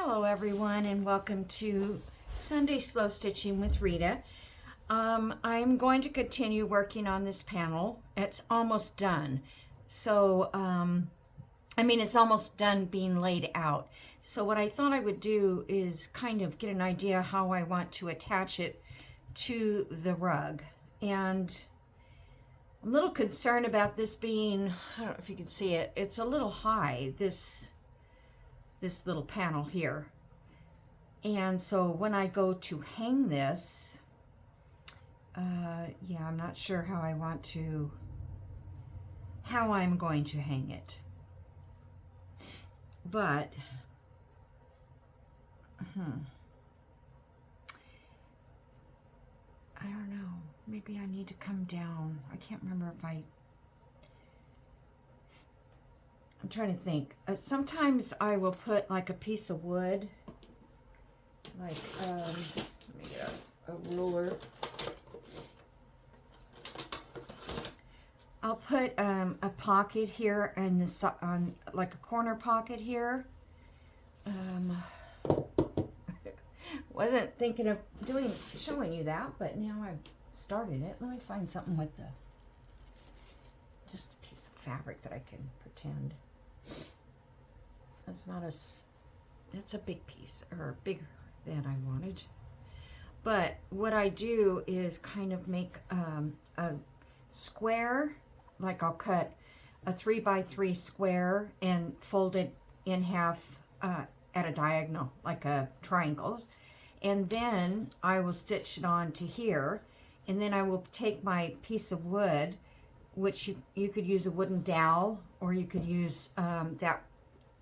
Hello everyone and welcome to Sunday Slow Stitching with Rita. I'm going to continue working on this panel. It's almost done. So, it's almost done being laid out. So what I thought I would do is kind of get an idea how I want to attach it to the rug. And I'm a little concerned about this being, I don't know if you can see it, it's a little high, this little panel here. And so when I go to hang this, yeah, I'm not sure how I'm going to hang it. But, I don't know. Maybe I need to come down. I can't remember if I'm trying to think. Sometimes I will put like a piece of wood, like, let me get a ruler. I'll put a pocket here and on like a corner pocket here. Wasn't thinking of showing you that, but now I've started it. Let me find something with just a piece of fabric that I can pretend. It's a big piece, or bigger than I wanted. But what I do is kind of make a square, like I'll cut a 3x3 square and fold it in half at a diagonal, like a triangle. And then I will stitch it on to here. And then I will take my piece of wood, which you could use a wooden dowel, or you could use that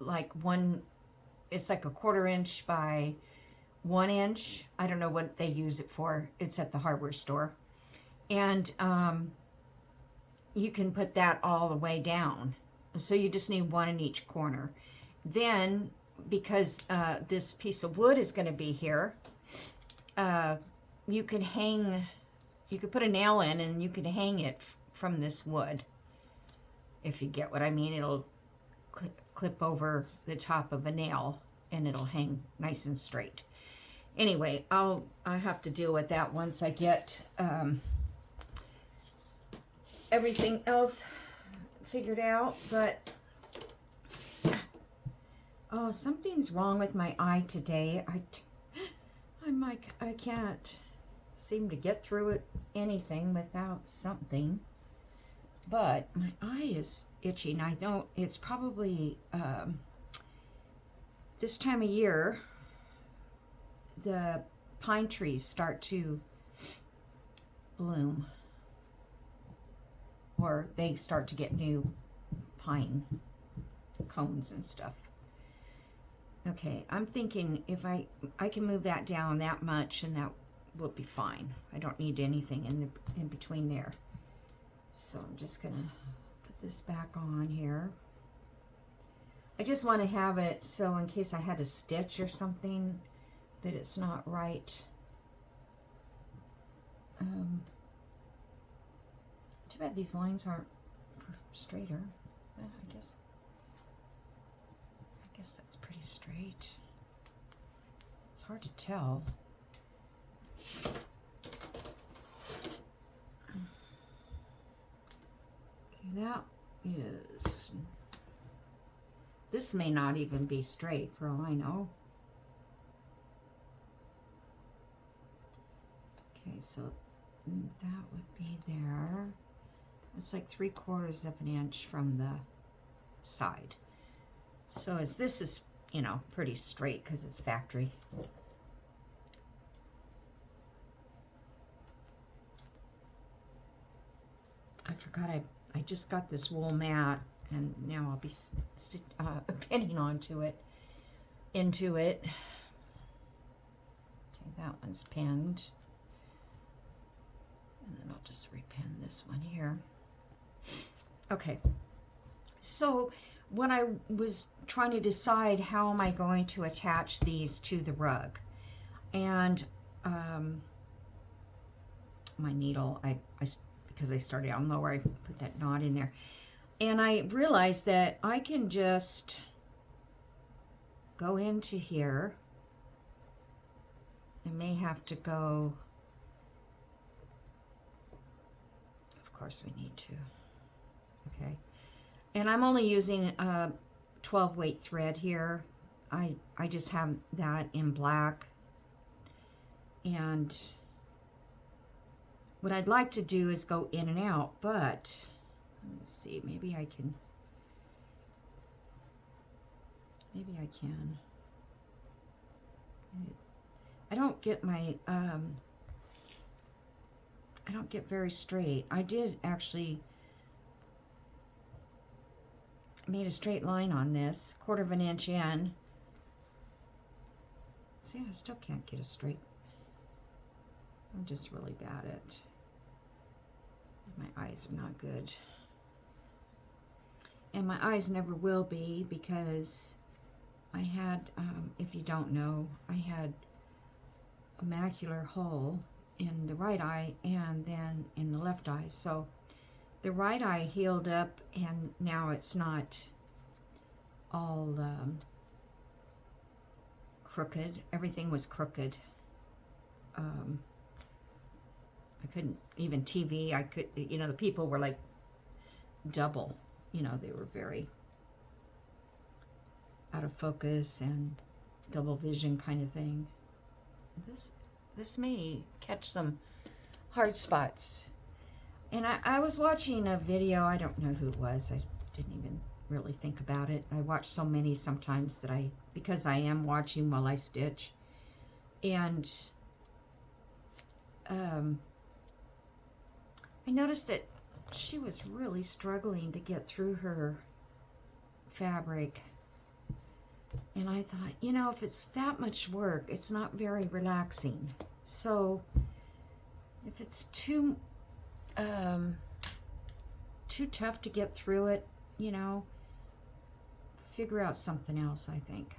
like it's like a 1/4 inch by 1 inch. I don't know what they use it for. It's at the hardware store. And you can put that all the way down. So you just need one in each corner. Then, because this piece of wood is going to be here, you could put a nail in and you can hang it from this wood. If you get what I mean, it'll clip over the top of a nail and it'll hang nice and straight. Anyway, I have to deal with that once I get everything else figured out. But oh, something's wrong with my eye today. I'm like, I can't seem to get through anything without something. But my eye is itching. I know it's probably this time of year, the pine trees start to bloom, or they start to get new pine cones and stuff. Okay, I'm thinking if I can move that down that much, and that will be fine. I don't need anything in between there. So I'm just gonna put this back on here. I just want to have it so in case I had to stitch or something, that it's not right. Too bad these lines aren't straighter. I guess that's pretty straight. It's hard to tell. That is, this may not even be straight for all I know. Okay, so that would be there. It's like 3/4 of an inch from the side. So this is, pretty straight because it's factory. I forgot I just got this wool mat, and now I'll be pinning into it. Okay, that one's pinned. And then I'll just repin this one here. Okay, so when I was trying to decide how am I going to attach these to the rug, and my needle, because I started out lower, I put that knot in there. And I realized that I can just go into here. I may have to go, of course we need to, okay. And I'm only using 12 weight thread here. I just have that in black. And what I'd like to do is go in and out, but let me see, maybe I can. I don't get my, I don't get very straight. I did actually made a straight line on this, 1/4 inch in. See, I still can't get a straight. I'm just really bad at, my eyes are not good. And my eyes never will be, because I had, if you don't know, I had a macular hole in the right eye and then in the left eye. So the right eye healed up, and now it's not all crooked. Everything was crooked. I couldn't even TV. I could, you know, the people were like double. You know, they were very out of focus and double vision kind of thing. This may catch some hard spots. And I was watching a video. I don't know who it was. I didn't even really think about it. I watch so many sometimes that because I am watching while I stitch. And I noticed that she was really struggling to get through her fabric. And I thought, you know, if it's that much work, it's not very relaxing. So if it's too tough to get through it, you know, figure out something else, I think.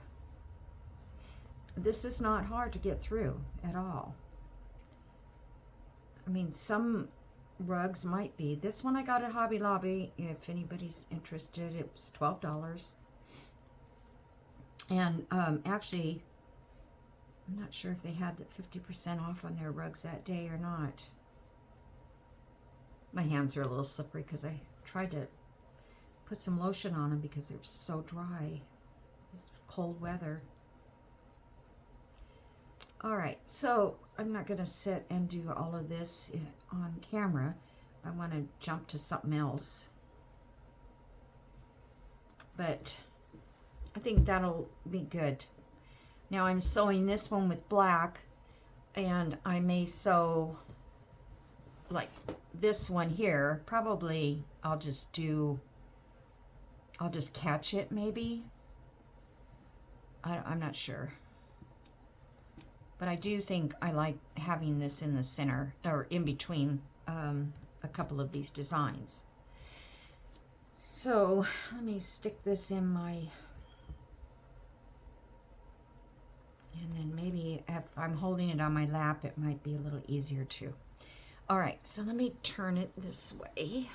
This is not hard to get through at all. I mean, some rugs might be. This one I got at Hobby Lobby. If anybody's interested, it was $12. And actually, I'm not sure if they had the 50% off on their rugs that day or not. My hands are a little slippery because I tried to put some lotion on them because they were so dry. It's cold weather. All right, so I'm not going to sit and do all of this on camera. I want to jump to something else. But I think that'll be good. Now I'm sewing this one with black, and I may sew like this one here. Probably I'll just catch it maybe. I'm not sure. But I do think I like having this in the center, or in between a couple of these designs. So let me stick this in my, and then maybe if I'm holding it on my lap, it might be a little easier too. All right, so let me turn it this way.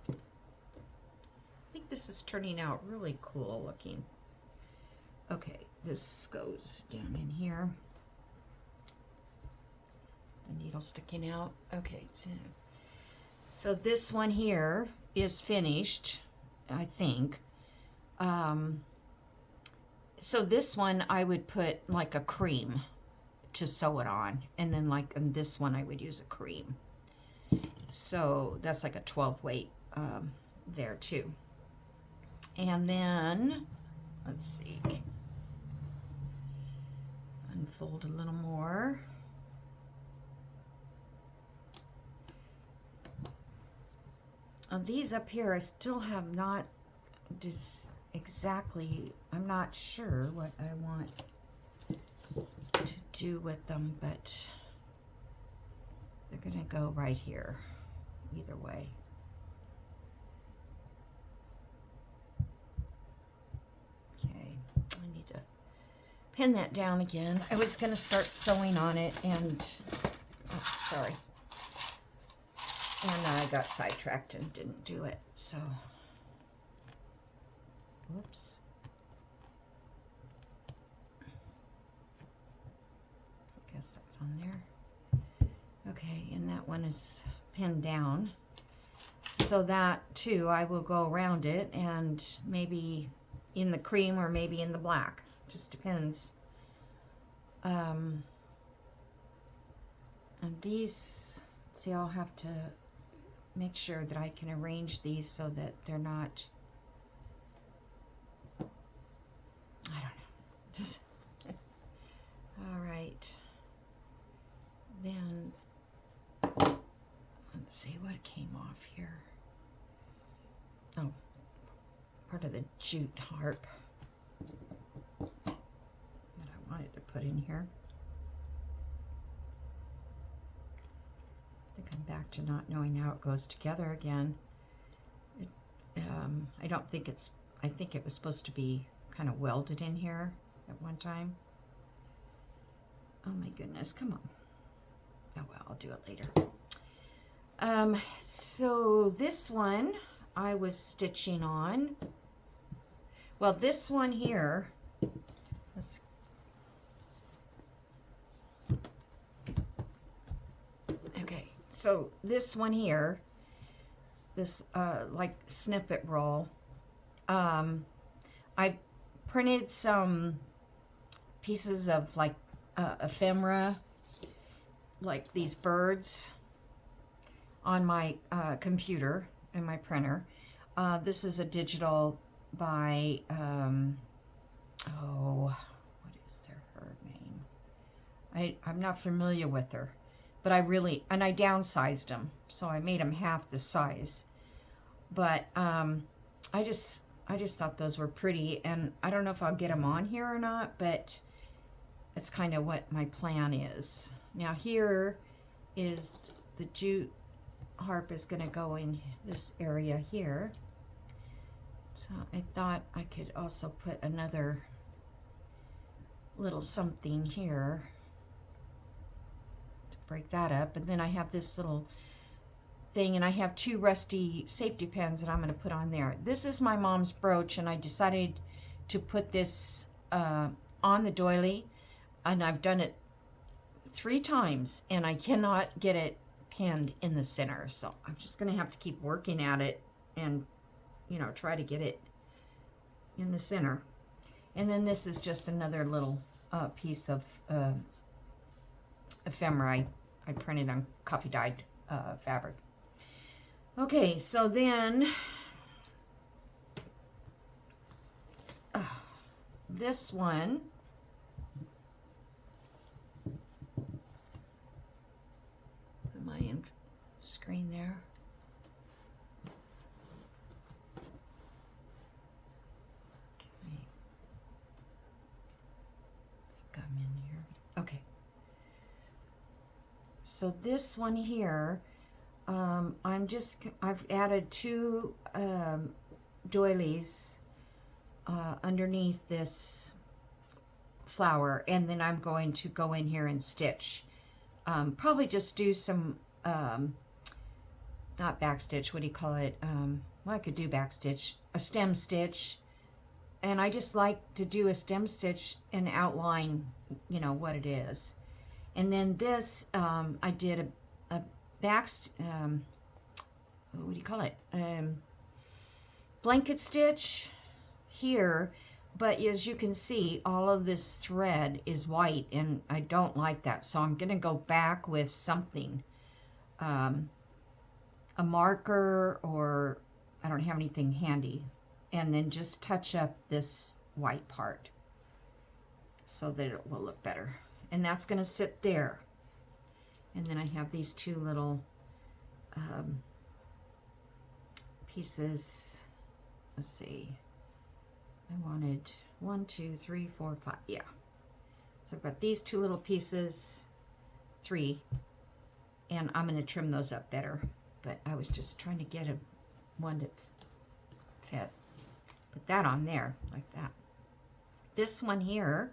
I think this is turning out really cool looking. Okay, this goes down in here. The needle sticking out. Okay, so this one here is finished, I think. So this one I would put like a cream to sew it on, and then like in this one I would use a cream. So that's like a 12 weight there too. And then let's see, unfold a little more. These up here I still have not just exactly, I'm not sure what I want to do with them, but they're gonna go right here either way. Okay, I need to pin that down again. I was gonna start sewing on it, and oh, sorry, and I got sidetracked and didn't do it, so whoops. guess that's on there. Okay, and that one is pinned down. So that too, I will go around it, and maybe in the cream or maybe in the black. Just depends. And these, see, I'll have to make sure that I can arrange these so that they're not, I don't know, just, all right. Then, let's see what came off here. Oh, part of the jute harp that I wanted to put in here. I think I'm back to not knowing how it goes together again. I don't think it's, I think it was supposed to be kind of welded in here at one time. Oh my goodness, come on. Oh well, I'll do it later. So this one I was stitching on. Well, this one here, let's, okay, so this one here, this like snippet roll, I printed some pieces of like ephemera, like these birds, on my computer and my printer. This is a digital by, oh, what is her name? I'm not familiar with her, but I downsized them, so I made them half the size. But I just thought those were pretty, and I don't know if I'll get them on here or not, but it's kind of what my plan is. Now here is the jute harp is going to go in this area here. So I thought I could also put another little something here to break that up. And then I have this little thing, and I have two rusty safety pins that I'm going to put on there. This is my mom's brooch, and I decided to put this on the doily, and I've done it 3 times, and I cannot get it pinned in the center. So I'm just going to have to keep working at it and, you know, try to get it in the center. And then this is just another little piece of ephemera I printed on coffee dyed fabric. Okay, so then this one, am I in screen there? Okay, I think I'm in here. Okay. So this one here, I've added 2 doilies underneath this flower, and then I'm going to go in here and stitch. Probably just do some, not back stitch, what do you call it? Well, I could do back stitch, a stem stitch, and I just like to do a stem stitch and outline, you know, what it is. And then this, I did a back, what do you call it? Blanket stitch here, but as you can see, all of this thread is white, and I don't like that. So I'm gonna go back with something, a marker, or I don't have anything handy, and then just touch up this white part so that it will look better. And that's gonna sit there. And then I have these 2 little pieces. Let's see, I wanted 1, 2, 3, 4, 5, yeah. So I've got these 2 little pieces, 3, and I'm gonna trim those up better, but I was just trying to get one that fit. Put that on there, like that. This one here,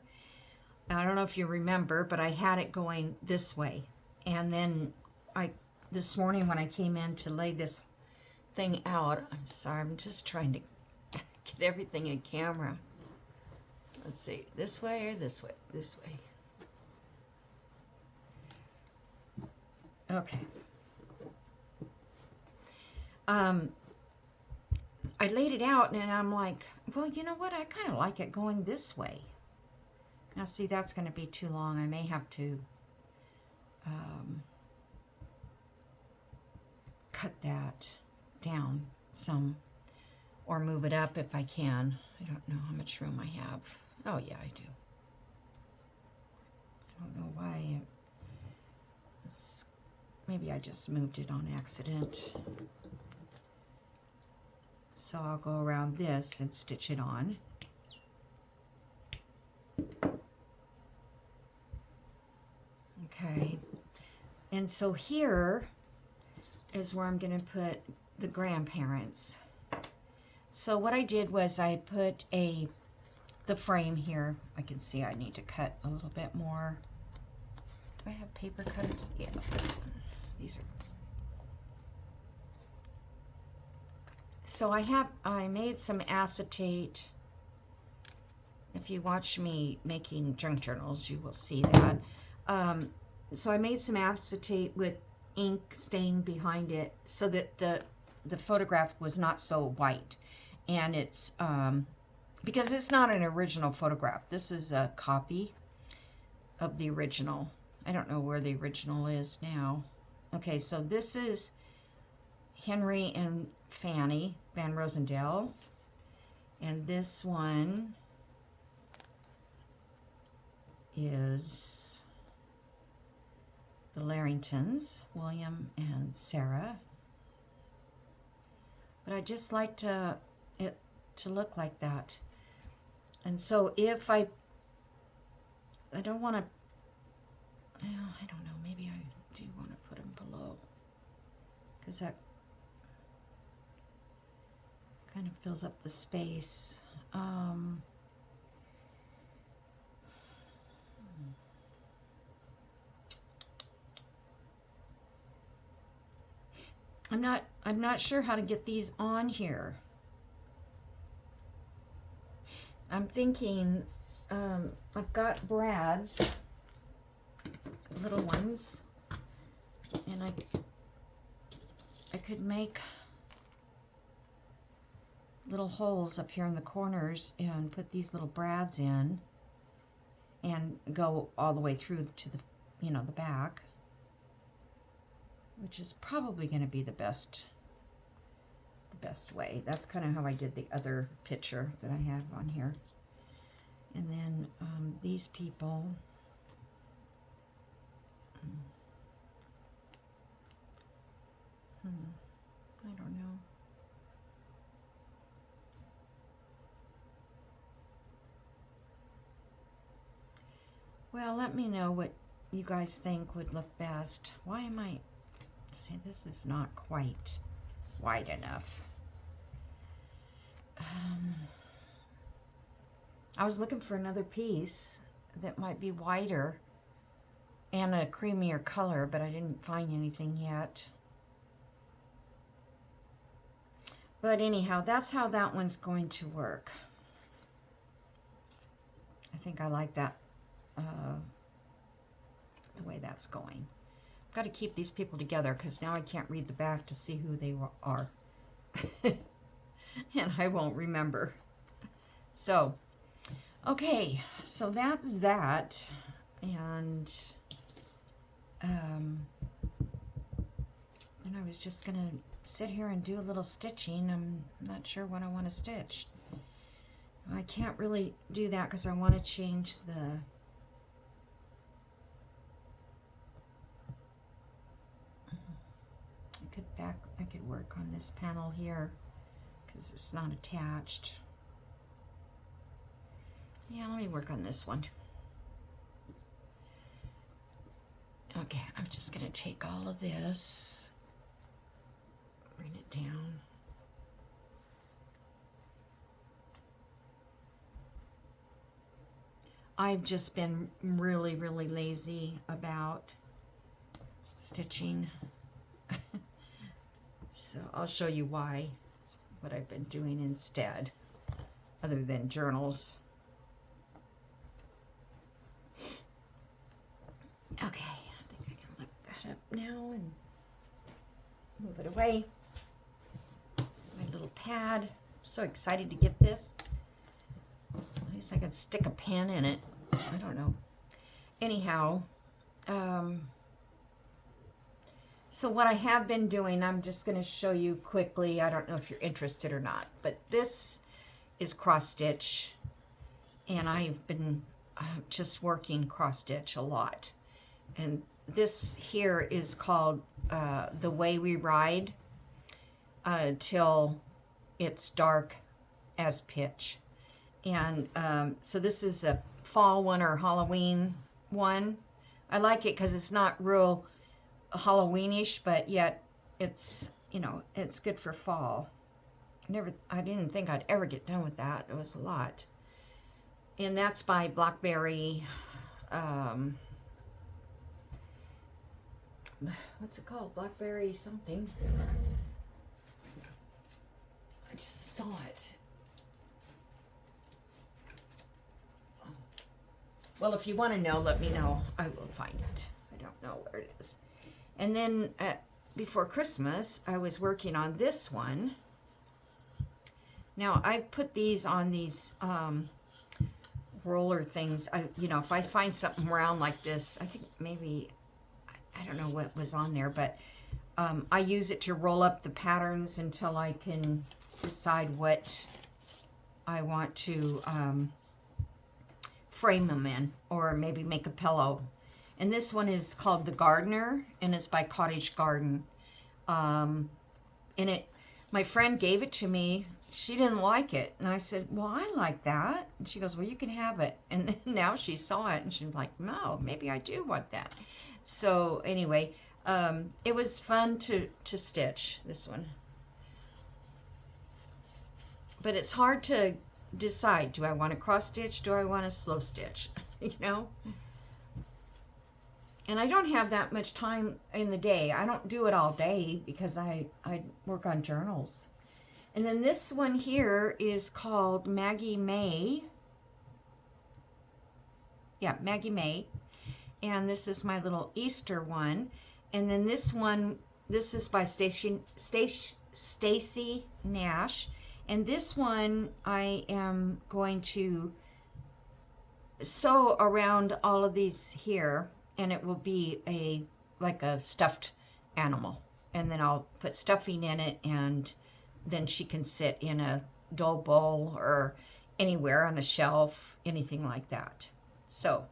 I don't know if you remember, but I had it going this way. And then this morning when I came in to lay this thing out, I'm sorry, I'm just trying to get everything in camera. Let's see, this way or this way? This way. Okay. I laid it out and I'm like, well, you know what? I kind of like it going this way. Now, see, that's going to be too long. I may have to cut that down some or move it up if I can. I don't know how much room I have. Oh, yeah, I do. I don't know why. Maybe I just moved it on accident. So I'll go around this and stitch it on. Okay. And so here is where I'm going to put the grandparents. So what I did was I put the frame here. I can see I need to cut a little bit more. Do I have paper cutters? Yeah, this one. These are. So I made some acetate. If you watch me making junk journals, you will see that. So I made some acetate with ink stain behind it so that the photograph was not so white. And it's, because it's not an original photograph. This is a copy of the original. I don't know where the original is now. Okay, so this is Henry and Fanny Van Rosendale. And this one is the Larringtons, William and Sarah. But I just like it to look like that. And so if I don't want to, well, I don't know, maybe I do want to put them below, because that kind of fills up the space. I'm not sure how to get these on here. I'm thinking, I've got Brad's little ones, and I could make little holes up here in the corners and put these little Brads in and go all the way through to the, the back, which is probably going to be the best way. That's kind of how I did the other picture that I have on here. And then these people, I don't know. Well, let me know what you guys think would look best. Why am I, see, this is not quite wide enough. I was looking for another piece that might be wider and a creamier color, but I didn't find anything yet. But anyhow, that's how that one's going to work. I think I like that, the way that's going. I've got to keep these people together because now I can't read the back to see who they are. And I won't remember. So, okay, so that's that. And then I was just going to sit here and do a little stitching. I'm not sure what I want to stitch. I can't really do that because I want to change the I could work on this panel here because it's not attached. Yeah, let me work on this one. Okay, I'm just gonna take all of this, bring it down. I've just been really, really lazy about stitching. So I'll show you why, what I've been doing instead, other than journals. Okay, I think I can lift that up now and move it away. My little pad. So excited to get this. At least I can stick a pen in it. I don't know. Anyhow, so what I have been doing, I'm just going to show you quickly. I don't know if you're interested or not, but this is cross stitch, and I've been just working cross stitch a lot. And this here is called The Way We Ride Till It's Dark as Pitch. And so this is a fall one or Halloween one. I like it because it's not real Halloweenish, but yet it's, you know, it's good for fall. I didn't think I'd ever get done with that. It was a lot. And that's by Blackberry, what's it called? Blackberry something. I just saw it. Well, if you want to know, let me know. I will find it. I don't know where it is. And then before Christmas, I was working on this one. Now, I put these on these roller things. You know, if I find something round like this, I think maybe, I don't know what was on there, but I use it to roll up the patterns until I can decide what I want to frame them in, or maybe make a pillow. And this one is called The Gardener, and it's by Cottage Garden. And my friend gave it to me. She didn't like it, and I said, well, I like that. And she goes, well, you can have it. And then now she saw it, and she's like, no, maybe I do want that. So anyway, it was fun to stitch this one. But it's hard to decide, do I want to cross stitch, do I want to slow stitch, you know? And I don't have that much time in the day. I don't do it all day because I work on journals. And then this one here is called Maggie May. Yeah, Maggie May. And this is my little Easter one. And then this one, this is by Stacy Nash. And this one I am going to sew around all of these here, and it will be like a stuffed animal. And then I'll put stuffing in it, and then she can sit in a dough bowl or anywhere on a shelf, anything like that. So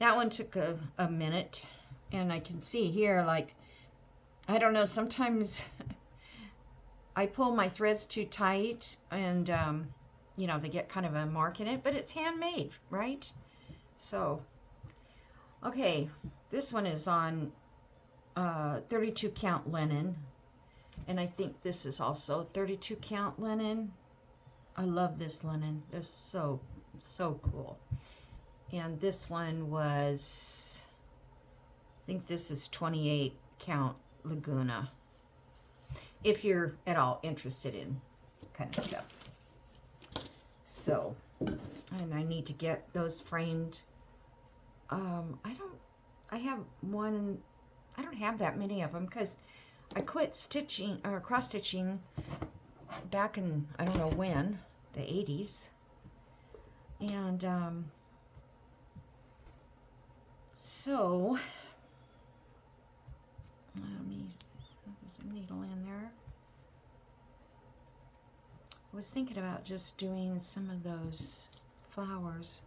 that one took a minute, and I can see here, like, I don't know, sometimes I pull my threads too tight, and you know, they get kind of a mark in it, but it's handmade, right? So, okay, this one is on 32 count linen, and I think this is also 32 count linen. I love this linen. It's so cool. And this one was, I think this is 28 count Laguna, if you're at all interested in kind of stuff. So, and I need to get those framed. I have one, and I don't have that many of them because I quit stitching or cross stitching back in, I don't know when, the 80s. And so let me, there's a needle in there. I was thinking about just doing some of those flowers.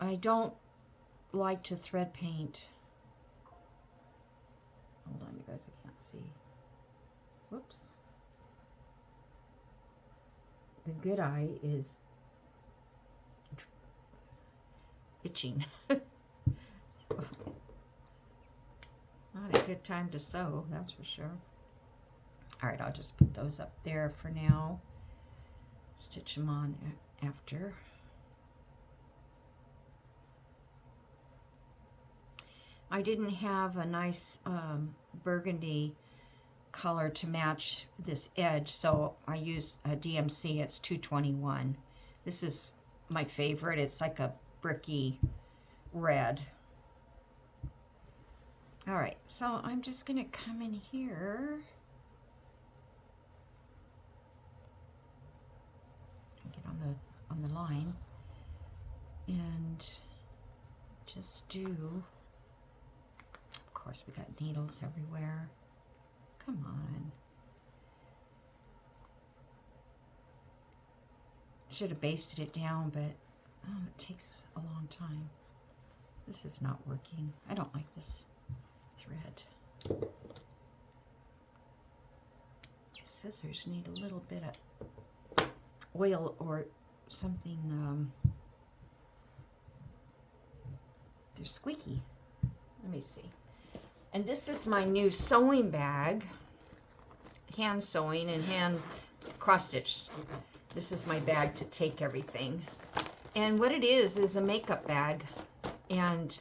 I don't like to thread paint. Hold on, you guys, I can't see. Whoops. The good eye is itching. So, not a good time to sew, that's for sure. All right, I'll just put those up there for now. Stitch them on after. I didn't have a nice burgundy color to match this edge, so I used a DMC. It's 221. This is my favorite. It's like a bricky red. All right, so I'm just gonna come in here. Get on the line and just do. Of course, we got needles everywhere. Come on. Should have basted it down, but oh, it takes a long time. This is not working. I don't like this thread. Scissors need a little bit of oil or something. They're squeaky. Let me see. And this is my new sewing bag. Hand sewing and hand cross stitch. This is my bag to take everything. And what it is a makeup bag. And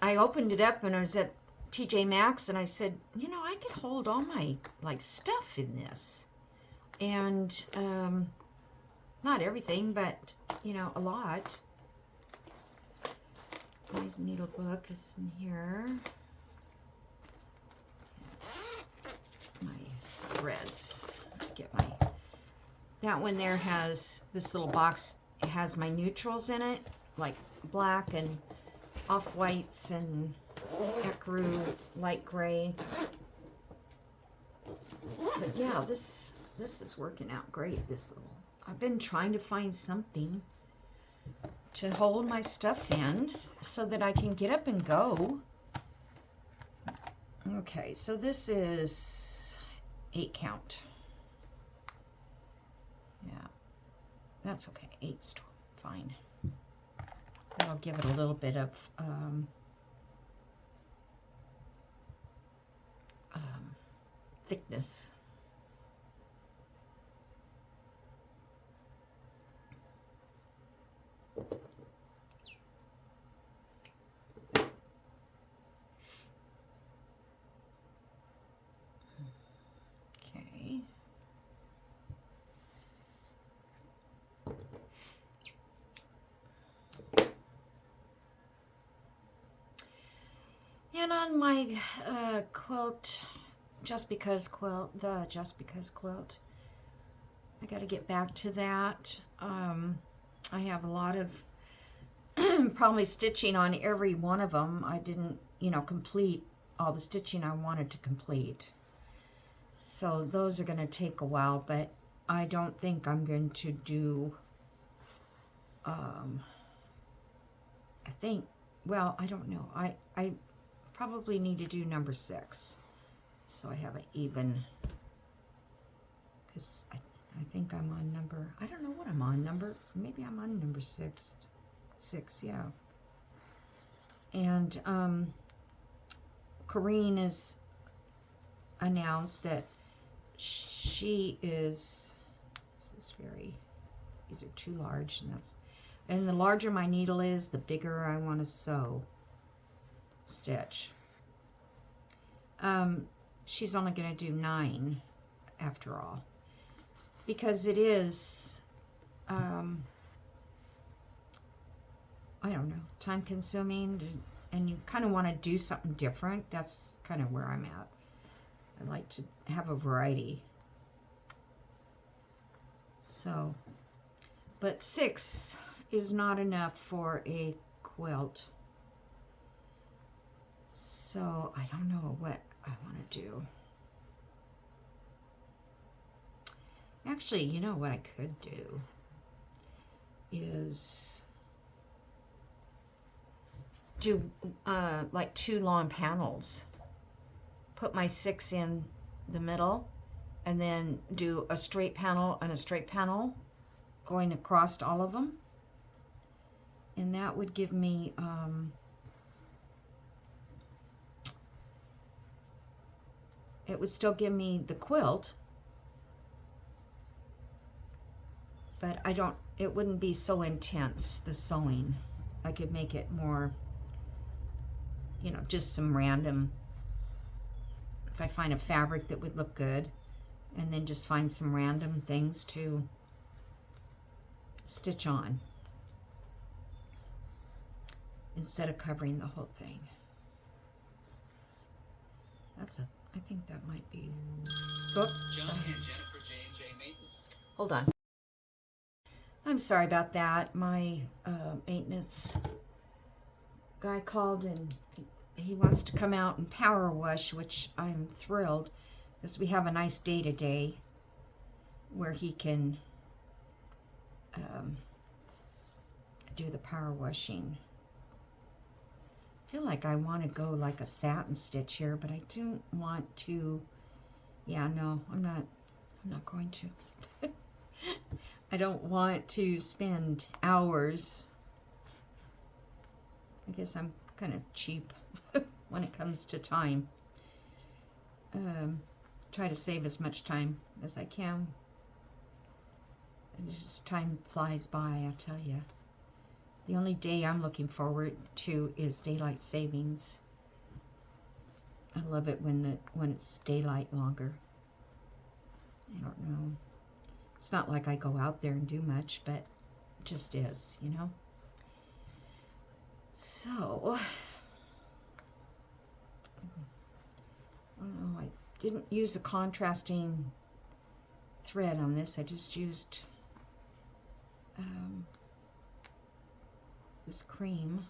I opened it up and I was at TJ Maxx and I said, you know, I could hold all my like stuff in this. And not everything, but you know, a lot. My needle book is in here. My threads. Get my, that one there has this little box. It has my neutrals in it, like black and off-whites and ecru light gray. But yeah, this is working out great. This little, I've been trying to find something to hold my stuff in so that I can get up and go. Okay, so this is 8 count. Yeah, that's okay. 8's fine. That'll give it a little bit of thickness. Okay. And on my quilt, Just Because quilt, I got to get back to that. I have a lot of probably stitching on every one of them. I didn't, you know, complete all the stitching I wanted to complete. So those are going to take a while, but I don't think I'm going to do, I think, well, I don't know. I probably need to do number 6. So I have an even, because I think I'm on number, I don't know what I'm on, maybe I'm on number 6, yeah. And Corrine has announced that she is, these are too large, and the larger my needle is, the bigger I want to stitch. She's only going to do 9 after all, because it is, I don't know, time consuming, and you kind of want to do something different. That's kind of where I'm at. I like to have a variety. So, but 6 is not enough for a quilt. So I don't know what I want to do. Actually, you know what I could do is do like 2 long panels. Put my 6 in the middle and then do a straight panel and a straight panel going across all of them. And that would give me it would still give me the quilt, but it wouldn't be so intense, the sewing. I could make it more, you know, just some random, if I find a fabric that would look good, and then just find some random things to stitch on instead of covering the whole thing. I think that might be. Oops. Hold on. I'm sorry about that. My maintenance guy called and he wants to come out and power wash, which I'm thrilled because we have a nice day today where he can do the power washing. I feel like I want to go like a satin stitch here, but I don't want to. Yeah, no, I'm not going to. I don't want to spend hours. I guess I'm kind of cheap when it comes to time. Try to save as much time as I can. Just time flies by, I tell you. The only day I'm looking forward to is daylight savings. I love it when it's daylight longer. I don't know. It's not like I go out there and do much, but it just is, you know? So, I didn't use a contrasting thread on this. I just used this cream.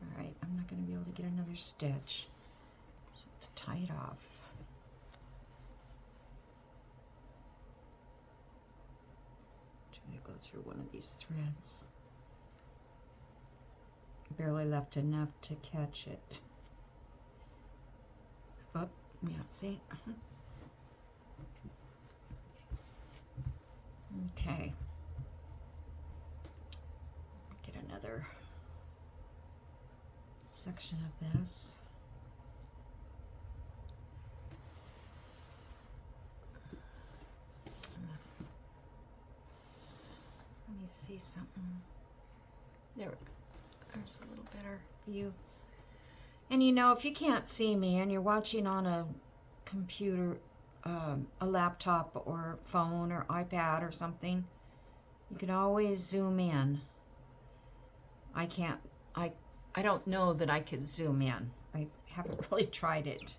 All right, I'm not going to be able to get another stitch. Just have to tie it off. Trying to go through one of these threads. Barely left enough to catch it. Oh, yeah, see? Okay. Get another section of this. Let me see something. There we go. There's a little better view. And you know, if you can't see me and you're watching on a computer, a laptop or phone or iPad or something, you can always zoom in. I can't, I don't know that I could zoom in. I haven't really tried it.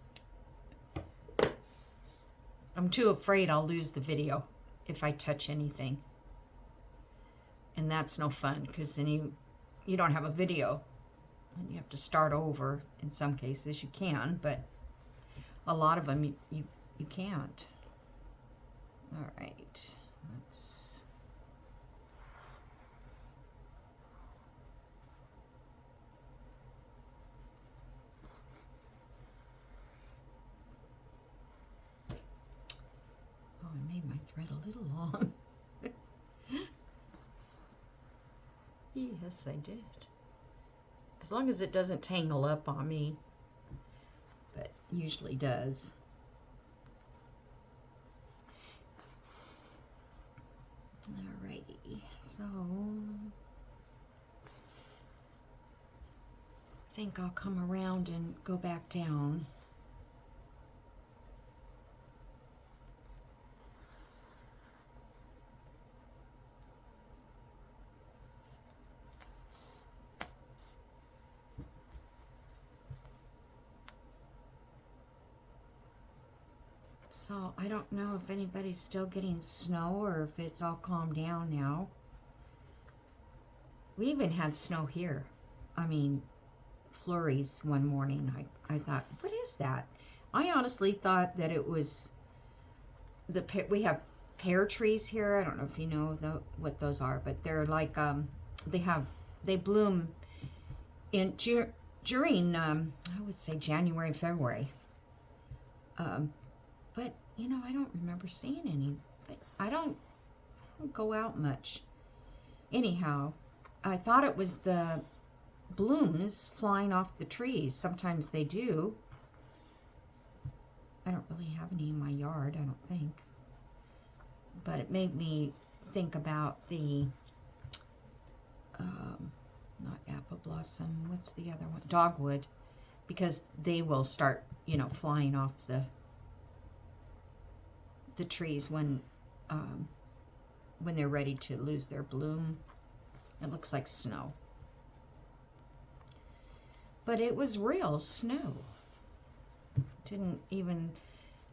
I'm too afraid I'll lose the video if I touch anything. And that's no fun, because then you don't have a video. And you have to start over. In some cases you can, but a lot of them you can't. All right, let's. Oh, I made my thread a little long. Yes, I did. As long as it doesn't tangle up on me, but usually does. Alrighty, so I think I'll come around and go back down. So I don't know if anybody's still getting snow or if it's all calmed down now. We even had snow here. I mean, flurries one morning. I thought, what is that? I honestly thought that it was we have pear trees here. I don't know if you know what those are, but they're like they bloom in during I would say January, February. But you know, I don't remember seeing any. But I don't go out much. Anyhow, I thought it was the blooms flying off the trees. Sometimes they do. I don't really have any in my yard, I don't think. But it made me think about the not apple blossom. What's the other one? Dogwood, because they will start, you know, flying off the trees when they're ready to lose their bloom. It looks like snow, but it was real snow. Didn't even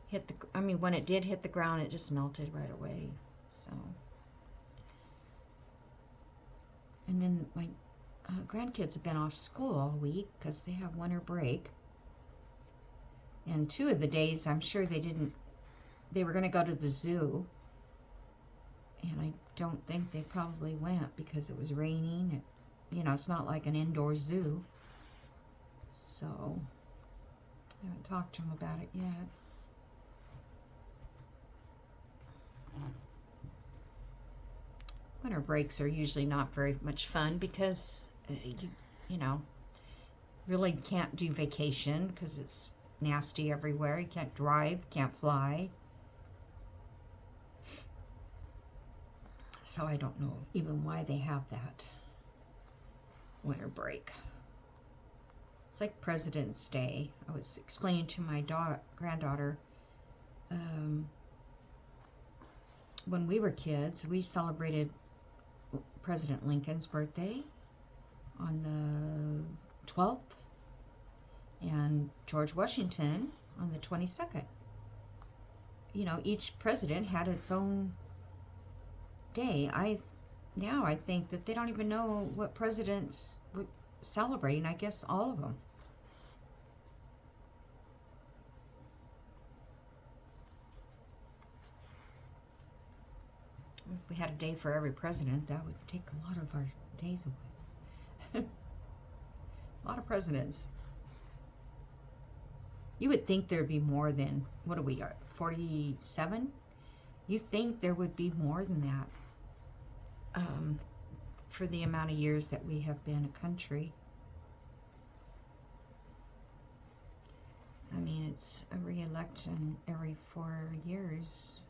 hit the, I mean, when it did hit the ground, it just melted right away. So, and then my grandkids have been off school all week because they have winter break. And 2 of the days, I'm sure they were going to go to the zoo. And I don't think they probably went because it was raining. You know, it's not like an indoor zoo. So, I haven't talked to them about it yet. Winter breaks are usually not very much fun because, you know, really can't do vacation because it's nasty everywhere. You can't drive, can't fly. So I don't know even why they have that winter break. It's like President's Day. I was explaining to my granddaughter, when we were kids, we celebrated President Lincoln's birthday on the 12th and George Washington on the 22nd. You know, each president had its own day. Now I think that they don't even know what presidents were celebrating. I guess all of them. If we had a day for every president, that would take a lot of our days away. A lot of presidents. You would think there'd be more than, what are we at, 47? You think there would be more than that for the amount of years that we have been a country. I mean, it's a re-election every 4 years.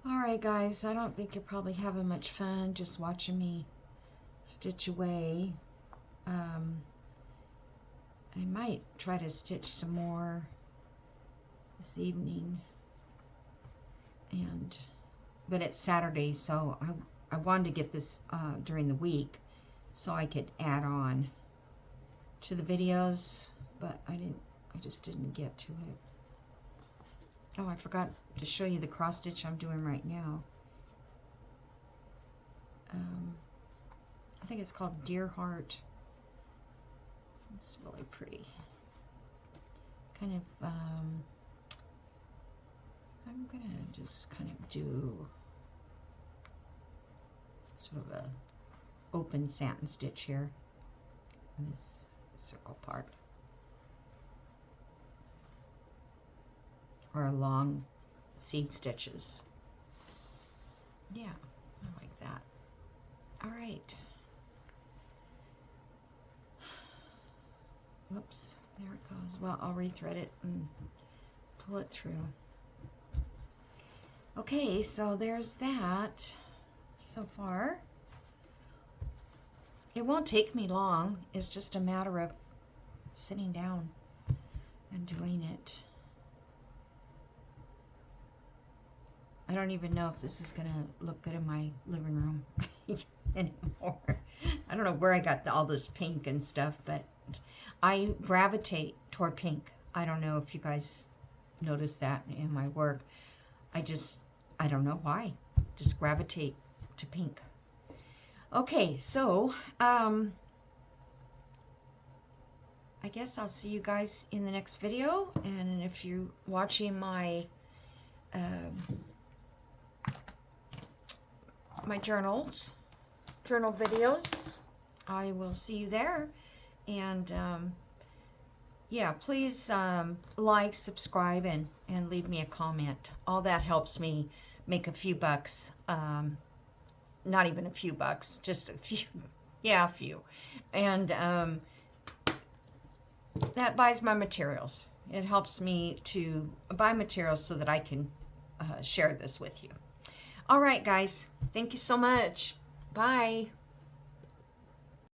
Alright guys, I don't think you're probably having much fun just watching me stitch away. I might try to stitch some more this evening. But it's Saturday, so I wanted to get this during the week so I could add on to the videos, but I just didn't get to it. Oh, I forgot to show you the cross stitch I'm doing right now. I think it's called Dear Heart. It's really pretty. Kind of, I'm gonna just kind of do sort of a open satin stitch here on this circle part. Or long seed stitches. Yeah, I like that. All right. Whoops, there it goes. Well, I'll rethread it and pull it through. Okay, so there's that so far. It won't take me long. It's just a matter of sitting down and doing it. I don't even know if this is going to look good in my living room anymore. I don't know where I got all this pink and stuff, but I gravitate toward pink. I don't know if you guys notice that in my work. I don't know why. Just gravitate to pink. Okay, so I guess I'll see you guys in the next video. And if you're watching my my journal videos, I will see you there. And yeah, please like, subscribe, and leave me a comment. All that helps me make a few bucks. Not even a few bucks, just a few. Yeah, a few. And that buys my materials. It helps me to buy materials so that I can share this with you. All right, guys. Thank you so much. Bye.